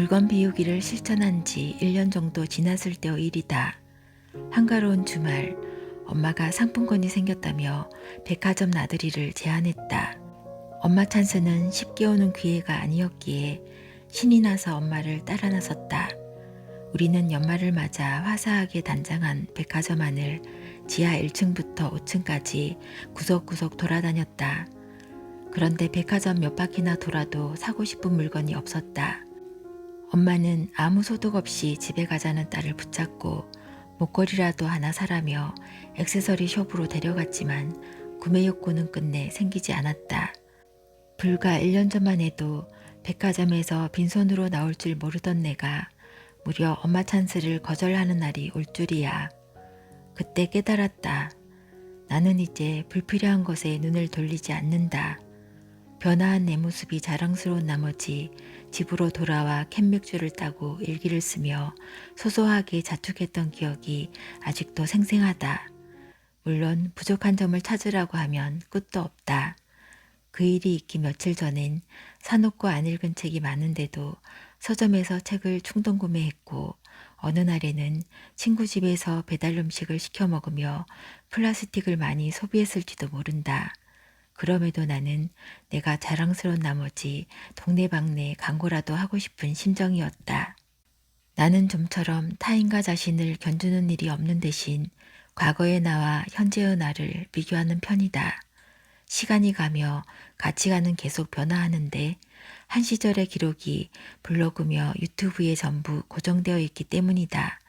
물건 비우기를 실천한 지 1년 정도 지났을 때의 일이다. 한가로운 주말, 엄마가 상품권이 생겼다며 백화점 나들이를 제안했다. 엄마 찬스는 쉽게 오는 기회가 아니었기에 신이 나서 엄마를 따라 나섰다. 우리는 연말을 맞아 화사하게 단장한 백화점 안을 지하 1층부터 5층까지 구석구석 돌아다녔다. 그런데 백화점 몇 바퀴나 돌아도 사고 싶은 물건이 없었다. 엄마는 아무 소득 없이 집에 가자는 딸을 붙잡고 목걸이라도 하나 사라며 액세서리 숍으로 데려갔지만 구매 욕구는 끝내 생기지 않았다. 불과 1년 전만 해도 백화점에서 빈손으로 나올 줄 모르던 내가 무려 엄마 찬스를 거절하는 날이 올 줄이야. 그때 깨달았다. 나는 이제 불필요한 것에 눈을 돌리지 않는다. 변화한 내 모습이 자랑스러운 나머지 집으로 돌아와 캔맥주를 따고 일기를 쓰며 소소하게 자축했던 기억이 아직도 생생하다. 물론 부족한 점을 찾으라고 하면 끝도 없다. 그 일이 있기 며칠 전엔 사놓고 안 읽은 책이 많은데도 서점에서 책을 충동 구매했고, 어느 날에는 친구 집에서 배달 음식을 시켜 먹으며 플라스틱을 많이 소비했을지도 모른다. 그럼에도 나는 내가 자랑스러운 나머지 동네방네 광고라도 하고 싶은 심정이었다. 나는 좀처럼 타인과 자신을 견주는 일이 없는 대신 과거의 나와 현재의 나를 비교하는 편이다. 시간이 가며 가치관은 계속 변화하는데 한 시절의 기록이 블로그며 유튜브에 전부 고정되어 있기 때문이다.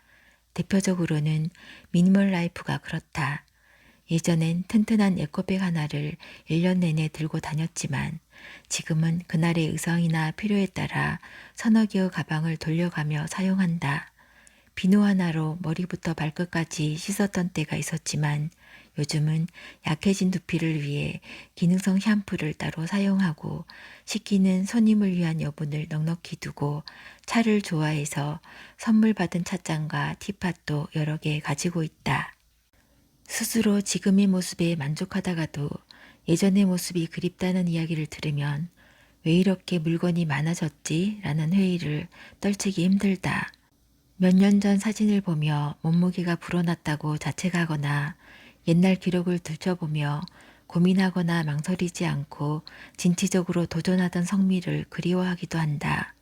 대표적으로는 미니멀 라이프가 그렇다. 예전엔 튼튼한 에코백 하나를 1년 내내 들고 다녔지만 지금은 그날의 의상이나 필요에 따라 서너 개의 가방을 돌려가며 사용한다. 비누 하나로 머리부터 발끝까지 씻었던 때가 있었지만 요즘은 약해진 두피를 위해 기능성 샴푸를 따로 사용하고 씻기는 손님을 위한 여분을 넉넉히 두고 차를 좋아해서 선물 받은 찻잔과 티팟도 여러 개 가지고 있다. 스스로 지금의 모습에 만족하다가도 예전의 모습이 그립다는 이야기를 들으면 왜 이렇게 물건이 많아졌지? 라는 회의를 떨치기 힘들다. 몇 년 전 사진을 보며 몸무게가 불어났다고 자책하거나 옛날 기록을 들춰보며 고민하거나 망설이지 않고 진취적으로 도전하던 성미를 그리워하기도 한다.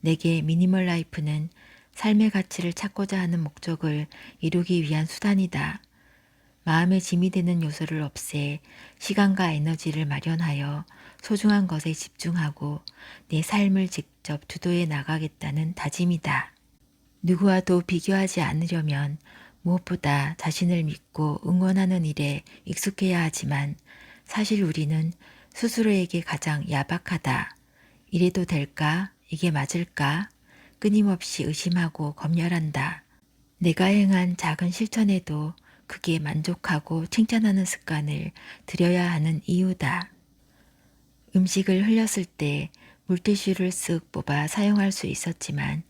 내게 미니멀 라이프는 삶의 가치를 찾고자 하는 목적을 이루기 위한 수단이다. 마음의 짐이 되는 요소를 없애 시간과 에너지를 마련하여 소중한 것에 집중하고 내 삶을 직접 주도해 나가겠다는 다짐이다. 누구와도 비교하지 않으려면 무엇보다 자신을 믿고 응원하는 일에 익숙해야 하지만 사실 우리는 스스로에게 가장 야박하다. 이래도 될까? 이게 맞을까? 끊임없이 의심하고 검열한다. 내가 행한 작은 실천에도 그게 만족하고 칭찬하는 습관을 들여야 하는 이유다. 음식을 흘렸을 때 물티슈를 쓱 뽑아 사용할 수 있었지만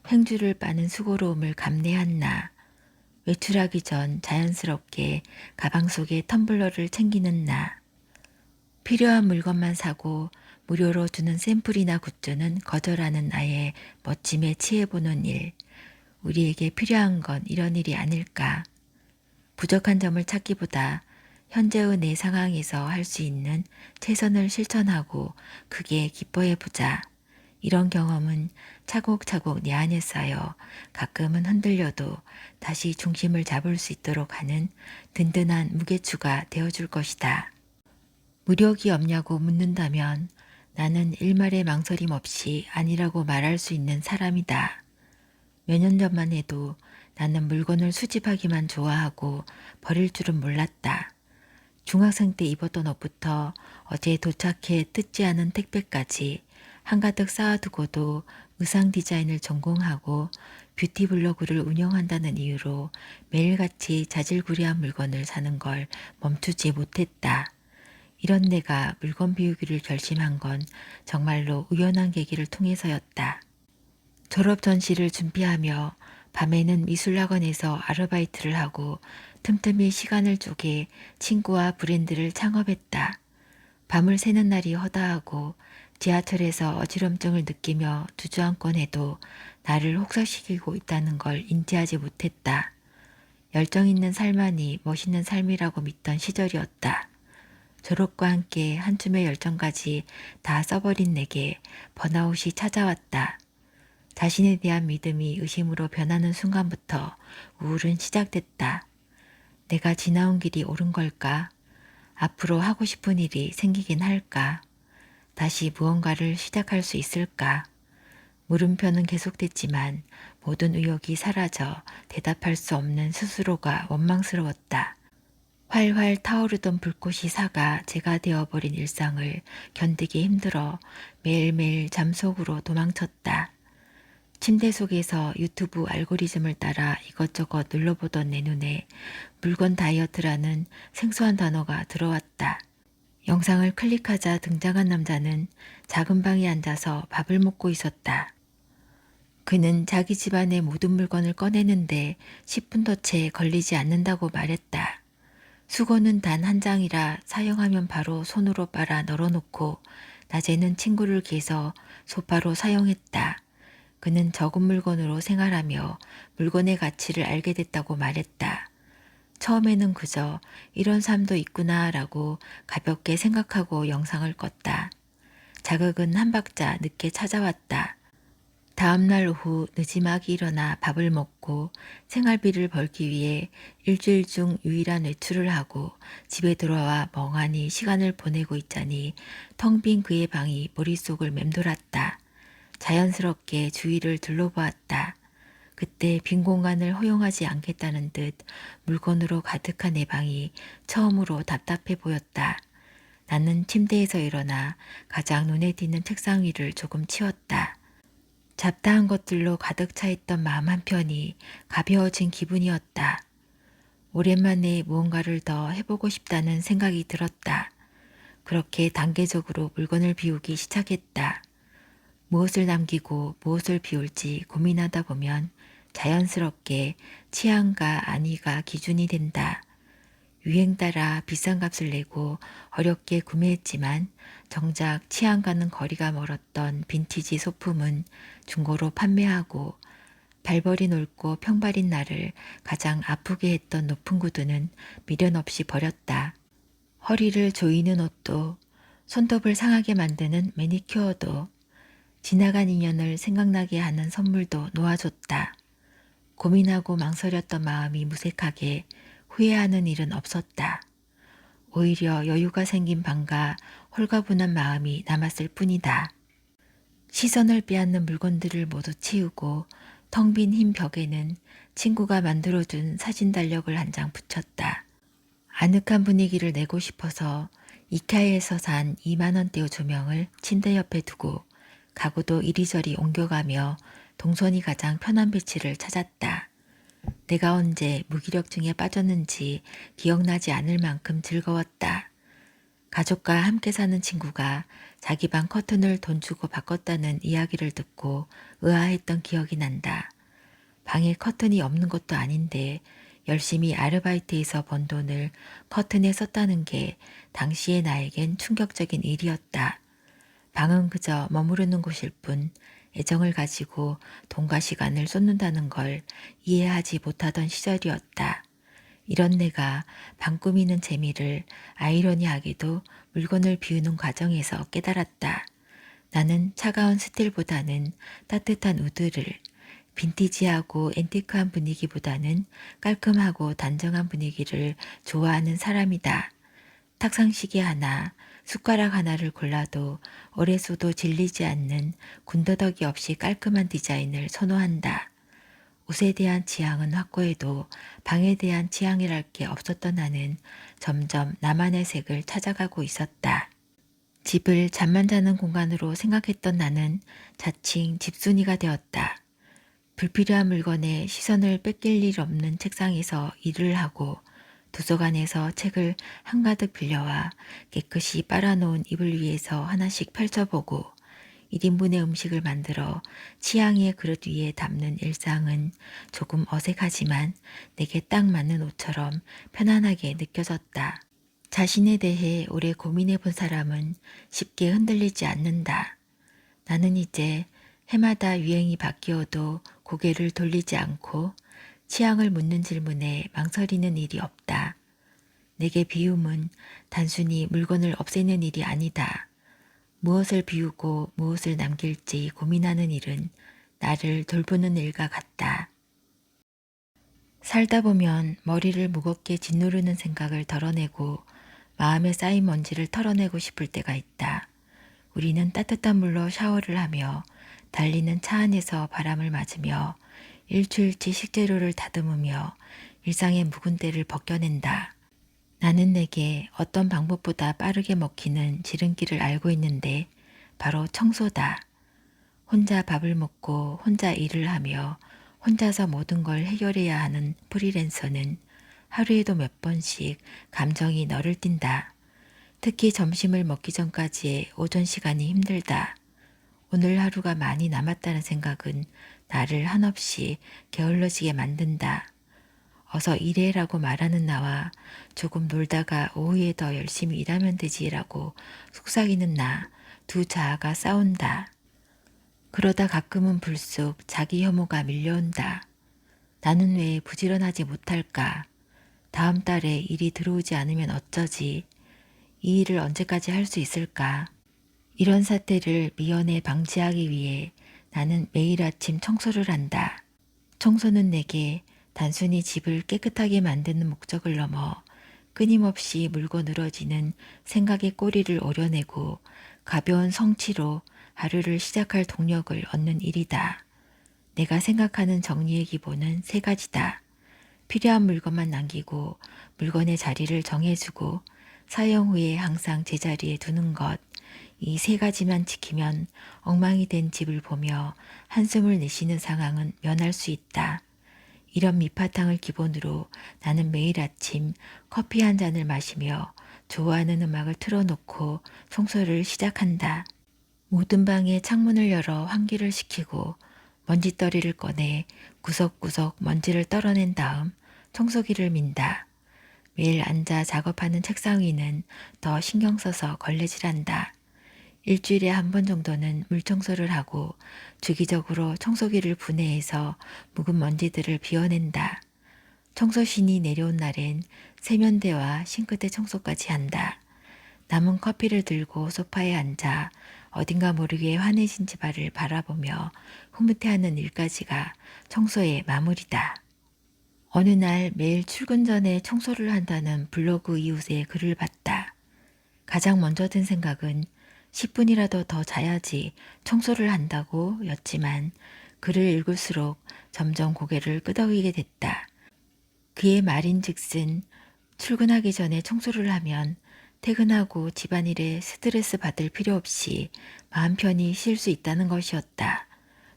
행주를 빠는 수고로움을 감내한 나. 외출하기 전 자연스럽게 가방 속에 텀블러를 챙기는 나. 필요한 물건만 사고 무료로 주는 샘플이나 굿즈는 거절하는 나의 멋짐에 취해보는 일. 우리에게 필요한 건 이런 일이 아닐까. 부족한 점을 찾기보다 현재의 내 상황에서 할 수 있는 최선을 실천하고 크게 기뻐해보자. 이런 경험은 차곡차곡 내 안에 쌓여 가끔은 흔들려도 다시 중심을 잡을 수 있도록 하는 든든한 무게추가 되어줄 것이다. 무력이 없냐고 묻는다면 나는 일말의 망설임 없이 아니라고 말할 수 있는 사람이다. 몇 년 전만 해도 나는 물건을 수집하기만 좋아하고 버릴 줄은 몰랐다. 중학생 때 입었던 옷부터 어제 도착해 뜯지 않은 택배까지 한가득 쌓아두고도 의상 디자인을 전공하고 뷰티 블로그를 운영한다는 이유로 매일같이 자질구레한 물건을 사는 걸 멈추지 못했다. 이런 내가 물건 비우기를 결심한 건 정말로 우연한 계기를 통해서였다. 졸업 전시를 준비하며 밤에는 미술학원에서 아르바이트를 하고 틈틈이 시간을 쪼개 친구와 브랜드를 창업했다. 밤을 새는 날이 허다하고 지하철에서 어지럼증을 느끼며 주저앉곤 해도 나를 혹사시키고 있다는 걸 인지하지 못했다. 열정 있는 삶만이 멋있는 삶이라고 믿던 시절이었다. 졸업과 함께 한 줌의 열정까지 다 써버린 내게 번아웃이 찾아왔다. 자신에 대한 믿음이 의심으로 변하는 순간부터 우울은 시작됐다. 내가 지나온 길이 옳은 걸까? 앞으로 하고 싶은 일이 생기긴 할까? 다시 무언가를 시작할 수 있을까? 물음표는 계속됐지만 모든 의욕이 사라져 대답할 수 없는 스스로가 원망스러웠다. 활활 타오르던 불꽃이 사가 제가 되어버린 일상을 견디기 힘들어 매일매일 잠속으로 도망쳤다. 침대 속에서 유튜브 알고리즘을 따라 이것저것 눌러보던 내 눈에 물건 다이어트라는 생소한 단어가 들어왔다. 영상을 클릭하자 등장한 남자는 작은 방에 앉아서 밥을 먹고 있었다. 그는 자기 집안의 모든 물건을 꺼내는데 10분도 채 걸리지 않는다고 말했다. 수건은 단 한 장이라 사용하면 바로 손으로 빨아 널어놓고 낮에는 친구를 계서 소파로 사용했다. 그는 적은 물건으로 생활하며 물건의 가치를 알게 됐다고 말했다. 처음에는 그저 이런 삶도 있구나 라고 가볍게 생각하고 영상을 껐다. 자극은 한 박자 늦게 찾아왔다. 다음날 오후 늦지막이 일어나 밥을 먹고 생활비를 벌기 위해 일주일 중 유일한 외출을 하고 집에 들어와 멍하니 시간을 보내고 있자니 텅 빈 그의 방이 머릿속을 맴돌았다. 자연스럽게 주위를 둘러보았다. 그때 빈 공간을 허용하지 않겠다는 듯 물건으로 가득한 내 방이 처음으로 답답해 보였다. 나는 침대에서 일어나 가장 눈에 띄는 책상 위를 조금 치웠다. 잡다한 것들로 가득 차 있던 마음 한편이 가벼워진 기분이었다. 오랜만에 무언가를 더 해보고 싶다는 생각이 들었다. 그렇게 단계적으로 물건을 비우기 시작했다. 무엇을 남기고 무엇을 비울지 고민하다 보면 자연스럽게 취향과 안위가 기준이 된다. 유행 따라 비싼 값을 내고 어렵게 구매했지만 정작 취향과는 거리가 멀었던 빈티지 소품은 중고로 판매하고 발버리 넓고 평발인 나를 가장 아프게 했던 높은 구두는 미련 없이 버렸다. 허리를 조이는 옷도 손톱을 상하게 만드는 매니큐어도 지나간 인연을 생각나게 하는 선물도 놓아줬다. 고민하고 망설였던 마음이 무색하게 후회하는 일은 없었다. 오히려 여유가 생긴 방과 홀가분한 마음이 남았을 뿐이다. 시선을 빼앗는 물건들을 모두 치우고 텅 빈 흰 벽에는 친구가 만들어준 사진 달력을 한 장 붙였다. 아늑한 분위기를 내고 싶어서 이케아에서 산 2만 원대의 조명을 침대 옆에 두고 가구도 이리저리 옮겨가며 동선이 가장 편한 배치를 찾았다. 내가 언제 무기력증에 빠졌는지 기억나지 않을 만큼 즐거웠다. 가족과 함께 사는 친구가 자기 방 커튼을 돈 주고 바꿨다는 이야기를 듣고 의아했던 기억이 난다. 방에 커튼이 없는 것도 아닌데 열심히 아르바이트해서 번 돈을 커튼에 썼다는 게 당시의 나에겐 충격적인 일이었다. 방은 그저 머무르는 곳일 뿐 애정을 가지고 돈과 시간을 쏟는다는 걸 이해하지 못하던 시절이었다. 이런 내가 방 꾸미는 재미를 아이러니하게도 물건을 비우는 과정에서 깨달았다. 나는 차가운 스틸보다는 따뜻한 우드를, 빈티지하고 앤티크한 분위기보다는 깔끔하고 단정한 분위기를 좋아하는 사람이다. 탁상시계 하나, 숟가락 하나를 골라도 오래 써도 질리지 않는 군더더기 없이 깔끔한 디자인을 선호한다. 옷에 대한 취향은 확고해도 방에 대한 취향이랄 게 없었던 나는 점점 나만의 색을 찾아가고 있었다. 집을 잠만 자는 공간으로 생각했던 나는 자칭 집순이가 되었다. 불필요한 물건에 시선을 뺏길 일 없는 책상에서 일을 하고 도서관에서 책을 한가득 빌려와 깨끗이 빨아놓은 이불 위에서 하나씩 펼쳐보고 1인분의 음식을 만들어 취향의 그릇 위에 담는 일상은 조금 어색하지만 내게 딱 맞는 옷처럼 편안하게 느껴졌다. 자신에 대해 오래 고민해 본 사람은 쉽게 흔들리지 않는다. 나는 이제 해마다 유행이 바뀌어도 고개를 돌리지 않고 취향을 묻는 질문에 망설이는 일이 없다. 내게 비움은 단순히 물건을 없애는 일이 아니다. 무엇을 비우고 무엇을 남길지 고민하는 일은 나를 돌보는 일과 같다. 살다 보면 머리를 무겁게 짓누르는 생각을 덜어내고 마음에 쌓인 먼지를 털어내고 싶을 때가 있다. 우리는 따뜻한 물로 샤워를 하며 달리는 차 안에서 바람을 맞으며 일주일치 식재료를 다듬으며 일상의 묵은 때를 벗겨낸다. 나는 내게 어떤 방법보다 빠르게 먹히는 지름길을 알고 있는데 바로 청소다. 혼자 밥을 먹고 혼자 일을 하며 혼자서 모든 걸 해결해야 하는 프리랜서는 하루에도 몇 번씩 감정이 너를 띈다. 특히 점심을 먹기 전까지의 오전 시간이 힘들다. 오늘 하루가 많이 남았다는 생각은 나를 한없이 게을러지게 만든다. 어서 일해라고 말하는 나와 조금 놀다가 오후에 더 열심히 일하면 되지라고 속삭이는 나 두 자아가 싸운다. 그러다 가끔은 불쑥 자기 혐오가 밀려온다. 나는 왜 부지런하지 못할까? 다음 달에 일이 들어오지 않으면 어쩌지? 이 일을 언제까지 할 수 있을까? 이런 사태를 미연에 방지하기 위해 나는 매일 아침 청소를 한다. 청소는 내게 단순히 집을 깨끗하게 만드는 목적을 넘어 끊임없이 물고 늘어지는 생각의 꼬리를 오려내고 가벼운 성취로 하루를 시작할 동력을 얻는 일이다. 내가 생각하는 정리의 기본은 세 가지다. 필요한 물건만 남기고 물건의 자리를 정해주고 사용 후에 항상 제자리에 두는 것. 이 세 가지만 지키면 엉망이 된 집을 보며 한숨을 내쉬는 상황은 면할 수 있다. 이런 밑바탕을 기본으로 나는 매일 아침 커피 한 잔을 마시며 좋아하는 음악을 틀어놓고 청소를 시작한다. 모든 방의 창문을 열어 환기를 시키고 먼지떨이를 꺼내 구석구석 먼지를 떨어낸 다음 청소기를 민다. 매일 앉아 작업하는 책상 위는 더 신경 써서 걸레질한다. 일주일에 한 번 정도는 물청소를 하고 주기적으로 청소기를 분해해서 묵은 먼지들을 비워낸다. 청소신이 내려온 날엔 세면대와 싱크대 청소까지 한다. 남은 커피를 들고 소파에 앉아 어딘가 모르게 환해진 집안을 바라보며 흐뭇해하는 일까지가 청소의 마무리다. 어느 날 매일 출근 전에 청소를 한다는 블로그 이웃의 글을 봤다. 가장 먼저 든 생각은 10분이라도 더 자야지 청소를 한다고 였지만 글을 읽을수록 점점 고개를 끄덕이게 됐다. 그의 말인즉슨 출근하기 전에 청소를 하면 퇴근하고 집안일에 스트레스 받을 필요 없이 마음 편히 쉴 수 있다는 것이었다.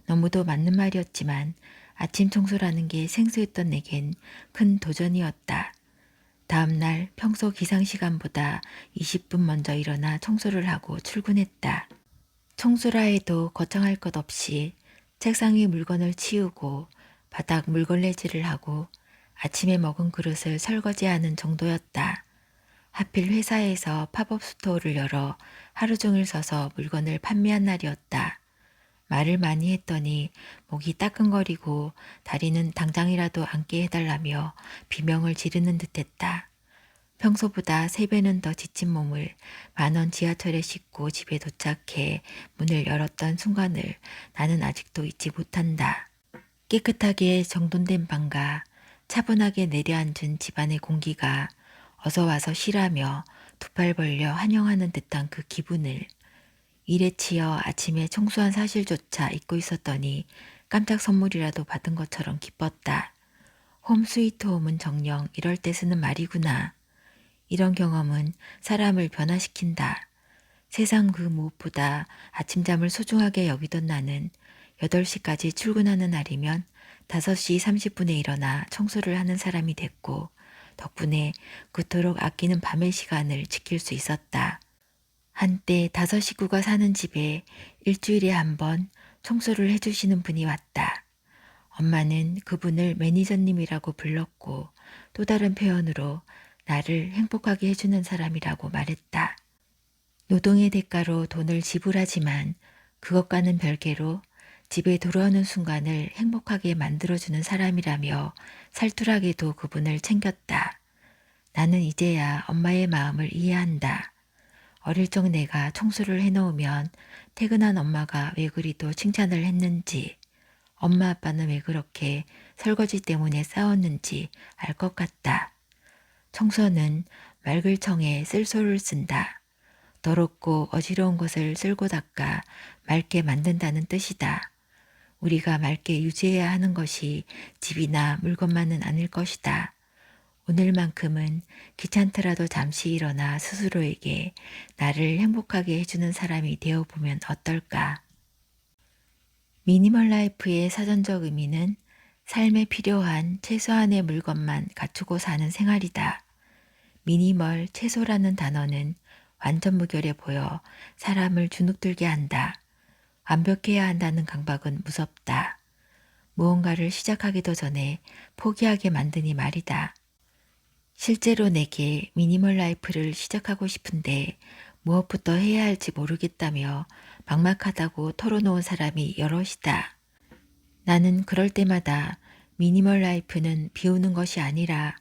너무도 맞는 말이었지만 아침 청소라는 게 생소했던 내겐 큰 도전이었다. 다음 날 평소 기상 시간보다 20분 먼저 일어나 청소를 하고 출근했다. 청소라 해도 거창할 것 없이 책상 위 물건을 치우고 바닥 물걸레질을 하고 아침에 먹은 그릇을 설거지하는 정도였다. 하필 회사에서 팝업 스토어를 열어 하루 종일 서서 물건을 판매한 날이었다. 말을 많이 했더니 목이 따끔거리고 다리는 당장이라도 앉게 해달라며 비명을 지르는 듯했다. 평소보다 3배는 더 지친 몸을 10,000원 지하철에 싣고 집에 도착해 문을 열었던 순간을 나는 아직도 잊지 못한다. 깨끗하게 정돈된 방과 차분하게 내려앉은 집안의 공기가 어서 와서 쉬라며 두 팔 벌려 환영하는 듯한 그 기분을 일에 치여 아침에 청소한 사실조차 잊고 있었더니 깜짝 선물이라도 받은 것처럼 기뻤다. 홈 스위트 홈은 정녕 이럴 때 쓰는 말이구나. 이런 경험은 사람을 변화시킨다. 세상 그 무엇보다 아침잠을 소중하게 여기던 나는 8시까지 출근하는 날이면 5시 30분에 일어나 청소를 하는 사람이 됐고 덕분에 그토록 아끼는 밤의 시간을 지킬 수 있었다. 한때 5식구가 사는 집에 일주일에 한 번 청소를 해주시는 분이 왔다. 엄마는 그분을 매니저님이라고 불렀고 또 다른 표현으로 나를 행복하게 해주는 사람이라고 말했다. 노동의 대가로 돈을 지불하지만 그것과는 별개로 집에 돌아오는 순간을 행복하게 만들어주는 사람이라며 살뜰하게도 그분을 챙겼다. 나는 이제야 엄마의 마음을 이해한다. 어릴 적 내가 청소를 해놓으면 퇴근한 엄마가 왜 그리도 칭찬을 했는지, 엄마 아빠는 왜 그렇게 설거지 때문에 싸웠는지 알 것 같다. 청소는 맑을 청에 쓸소를 쓴다. 더럽고 어지러운 것을 쓸고 닦아 맑게 만든다는 뜻이다. 우리가 맑게 유지해야 하는 것이 집이나 물건만은 아닐 것이다. 오늘만큼은 귀찮더라도 잠시 일어나 스스로에게 나를 행복하게 해주는 사람이 되어보면 어떨까? 미니멀 라이프의 사전적 의미는 삶에 필요한 최소한의 물건만 갖추고 사는 생활이다. 미니멀, 채소라는 단어는 완전 무결해 보여 사람을 주눅들게 한다. 완벽해야 한다는 강박은 무섭다. 무언가를 시작하기도 전에 포기하게 만드니 말이다. 실제로 내게 미니멀 라이프를 시작하고 싶은데 무엇부터 해야 할지 모르겠다며 막막하다고 털어놓은 사람이 여럿이다. 나는 그럴 때마다 미니멀 라이프는 비우는 것이 아니라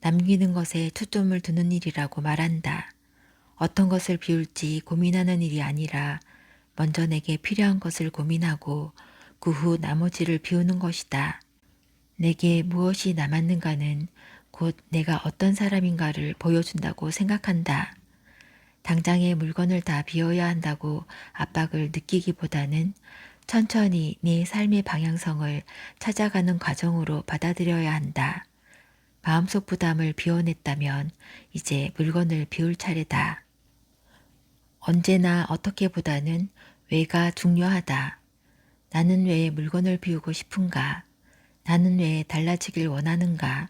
남기는 것에 초점을 두는 일이라고 말한다. 어떤 것을 비울지 고민하는 일이 아니라 먼저 내게 필요한 것을 고민하고 그 후 나머지를 비우는 것이다. 내게 무엇이 남았는가는 곧 내가 어떤 사람인가를 보여준다고 생각한다. 당장의 물건을 다 비워야 한다고 압박을 느끼기보다는 천천히 내 삶의 방향성을 찾아가는 과정으로 받아들여야 한다. 마음속 부담을 비워냈다면 이제 물건을 비울 차례다. 언제나 어떻게보다는 왜가 중요하다. 나는 왜 물건을 비우고 싶은가? 나는 왜 달라지길 원하는가?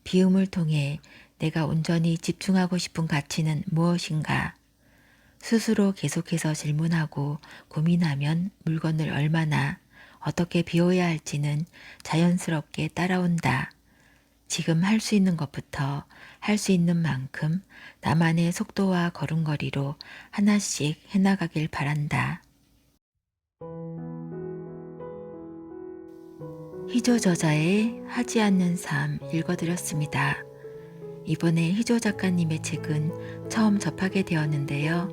비움을 통해 내가 온전히 집중하고 싶은 가치는 무엇인가? 스스로 계속해서 질문하고 고민하면 물건을 얼마나 어떻게 비워야 할지는 자연스럽게 따라온다. 지금 할 수 있는 것부터 할 수 있는 만큼 나만의 속도와 걸음걸이로 하나씩 해나가길 바란다. 희조 저자의 하지 않는 삶 읽어드렸습니다. 이번에 희조 작가님의 책은 처음 접하게 되었는데요.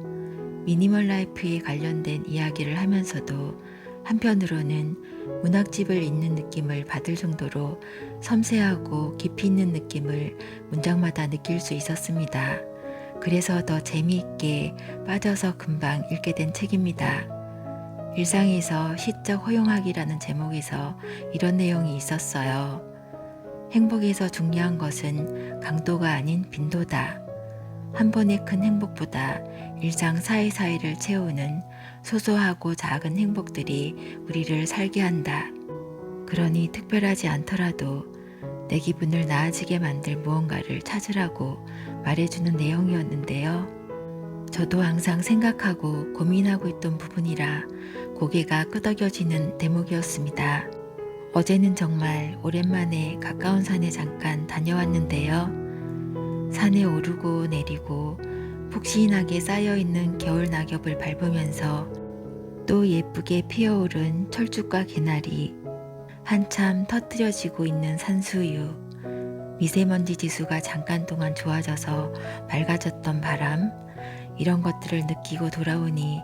미니멀 라이프에 관련된 이야기를 하면서도 한편으로는 문학집을 읽는 느낌을 받을 정도로 섬세하고 깊이 있는 느낌을 문장마다 느낄 수 있었습니다. 그래서 더 재미있게 빠져서 금방 읽게 된 책입니다. 일상에서 시적 허용하기라는 제목에서 이런 내용이 있었어요. 행복에서 중요한 것은 강도가 아닌 빈도다. 한 번의 큰 행복보다 일상 사이사이를 채우는 소소하고 작은 행복들이 우리를 살게 한다. 그러니 특별하지 않더라도 내 기분을 나아지게 만들 무언가를 찾으라고 말해주는 내용이었는데요. 저도 항상 생각하고 고민하고 있던 부분이라 고개가 끄덕여지는 대목이었습니다. 어제는 정말 오랜만에 가까운 산에 잠깐 다녀왔는데요. 산에 오르고 내리고 푹신하게 쌓여있는 겨울 낙엽을 밟으면서 또 예쁘게 피어오른 철쭉과 개나리, 한참 터뜨려지고 있는 산수유, 미세먼지 지수가 잠깐 동안 좋아져서 맑아졌던 바람, 이런 것들을 느끼고 돌아오니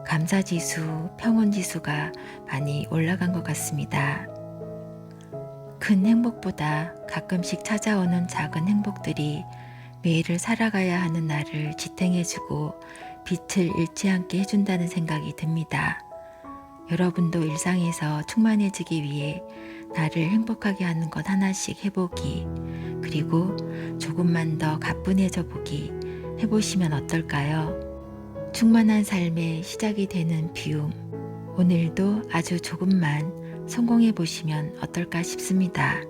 감사지수, 평온지수가 많이 올라간 것 같습니다. 큰 행복보다 가끔씩 찾아오는 작은 행복들이 매일을 살아가야 하는 나를 지탱해주고 빛을 잃지 않게 해준다는 생각이 듭니다. 여러분도 일상에서 충만해지기 위해 나를 행복하게 하는 것 하나씩 해보기, 그리고 조금만 더 가뿐해져 보기 해보시면 어떨까요? 충만한 삶의 시작이 되는 비움, 오늘도 아주 조금만 성공해 보시면 어떨까 싶습니다.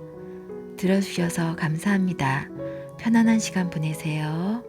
들어주셔서 감사합니다. 편안한 시간 보내세요.